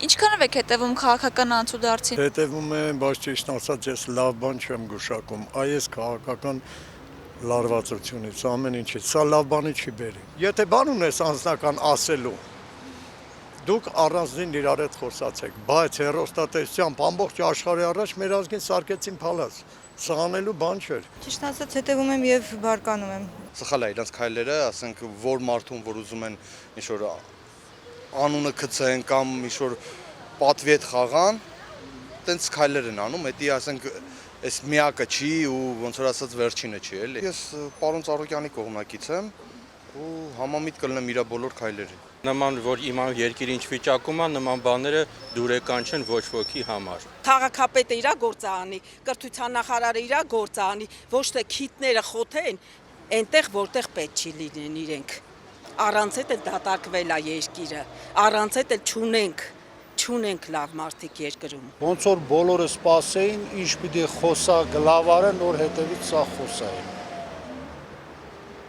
Ինչքանով եք հետևում քաղաքական անցուդարձին։ Հետևում եմ, բայց ճիշտ ասած ես լավ բան չեմ գուշակում, այս քաղաքական լարվածությունից, ամեն ինչից, սա լավ բանի չի բերի։ Եթե բան ունես անձնական ասելու, դուք առանձին իրար հետ խոսացեք, բայց հեռուստատեսությամբ ամբողջ աշխարհի առաջ մեր ազգին սարքեցին փալաս, սա անելու բան չէր։ Ճիշտ ասած հետևում եմ եւ բարկանում եմ։ Սխալ է իրանց քայլերը, ասենք որ մարդուն, որ ուզում են ինչ-որ անունը գցեն կամ ինչ-որ պատվի հետ խաղան, տենց քայլեր են անում, դա ասենք այս միակը չի ու ոնց որ ասած վերջինը չի, էլի։ Ես պարոն Ծառուկյանի կողմնակից եմ ու համամիտ կլինեմ իր բոլոր քայլերին։ Նման որ իմանալ երկիրը ինչ վիճակում է, նման բաները դուրեկան չեն ոչ ոքի համար։ Քաղաքապետը իր գործը անի, կրթության նախարարը իր գործը անի, ոչ թե քիթները խոթեն, այնտեղ որտեղ պետք չի լինեն իրենք։ Առանց այդ էլ դատարկվել է երկիրը, առանց այդ էլ չունենք լավ մարդիկ երկրում։ Ոնց որ բոլորը սպասեին, ինչ պիտի խոսա գլավարը, նոր հետևից սա խոսային։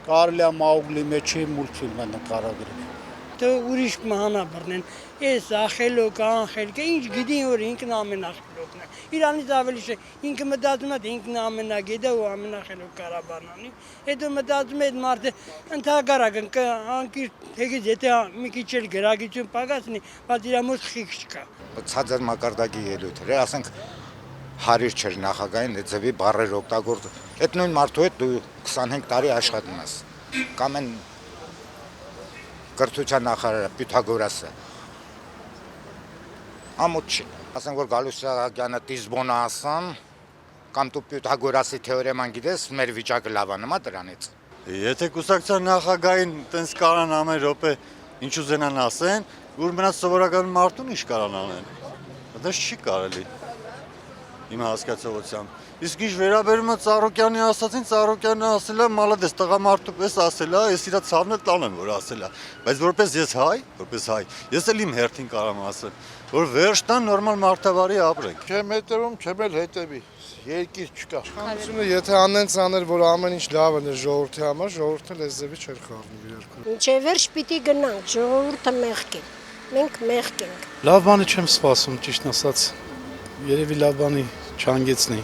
Կարելի է Մաուգլի մեջի մուլտֆիլմը նկարագրել։ Դե ուրիշ մահանա բռնեն, ես ախելոք, անխելք, ինչ գիտին որ ինքն ամենախելոքն է։ Իրանից ավելի չէ, ինքը մտածում է, թե ինքն ամենագետը ու ամենախելոք կարաբանանի։ Հետո մտածում է այդ մարդը ընդհակառակը անկիրք թեկից եթե մի քիչ էլ գրագիտություն պակասնի, բայց իր մոտ խիղճ չկա։ Ցածր մակարդակի ելույթ էր, ասենք հարիր չէր նախագահին այդ ձևի բառեր օգտագործել։ Այդ նույն մարդու հետ դու 25 տարի աշխատում ես։ Կամ են կրթության նախարարը Պյութագորասը ամոթ չի։ Ասենք որ Գալուսյանը Տիզբոնը ասան, կամ դու Պյութագորասի թեորեման գիտես, մեր վիճակը լավ է նմա դրանից։ Եթե կուսակցության նախագահին տենց կարան ամեն րոպե ինչ ուզենան ասեն, որ մնաց սովորական մարդուն ինչ կարան անեն։ Դա չի կարելի իմ հասկացողությամբ։ Իսկ ինչ վերաբերում է Ծառուկյանի ասածին, Ծառուկյանը ասել է մալադես տղամարդու պես ասել է, ես իր ցավն էլ տանեմ որ ասել է, բայց որպես հայ, ես էլ իմ հերթին կարամ ասել, որ վերջ տան նորմալ մարդավարի ապրենք։ Չեմ հետևում, չեմ էլ հետևի։ Երկիր չկա։ Հանցությունը եթե անեն ցաներ, որ ամեն ինչ լավ է ժողովրդի համար, ժողովուրդը լեզվի չէր խառնում իրար։ Ինչե վերջ պիտի գնանք, ժողովուրդը մեղք է։ Մենք մեղք ենք։ Լավ բանի չեմ սպասում, ճիշտ ասած։ Երևի լավ բանի չհանգեցնի։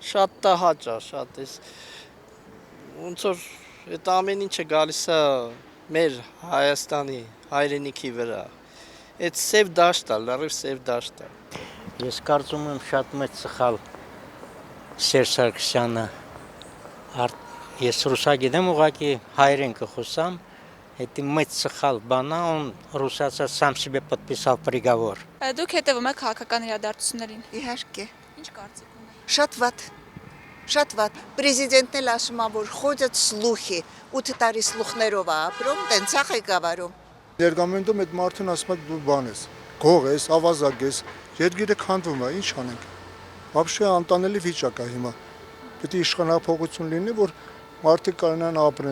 Շատ տհաճ է, շատ էս ոնց որ այդ ամեն ինչը գալիս է մեր Հայաստանի հայրենիքի վրա։ Այդ սև դաշտը, լրիվ սև դաշտը։ Ես կարծում եմ շատ մեծ սխալ Սերժ Սարգսյանը ես ռուսա գիտեմ ուղղակի հայերեն կխոսամ, это մեծ սխալ բան է, он ռուսացա сам себе подписал приговор։ Դուք հետևում եք քաղաքական իրադարձություններին։ Իհարկե։ Ինչ կարծիք ունեք։ Շատ վատ։ Պրեզիդենտն էլ ասում է, որ խոդդ սլուխի, 8 տարի սլուխներով է ապրում, տենց է ղեկավարում։ Ներգամենտում այդ մարդուն ասում է դու բան ես, գող ես, ավազակ ես, երկիրը քանդվում է, ինչ անենք։ Вообще անտանելի վիճակ է հիմա։ Պետք է իշխանապողություն լինի, որ մարդիկ կարողանան ապրեն,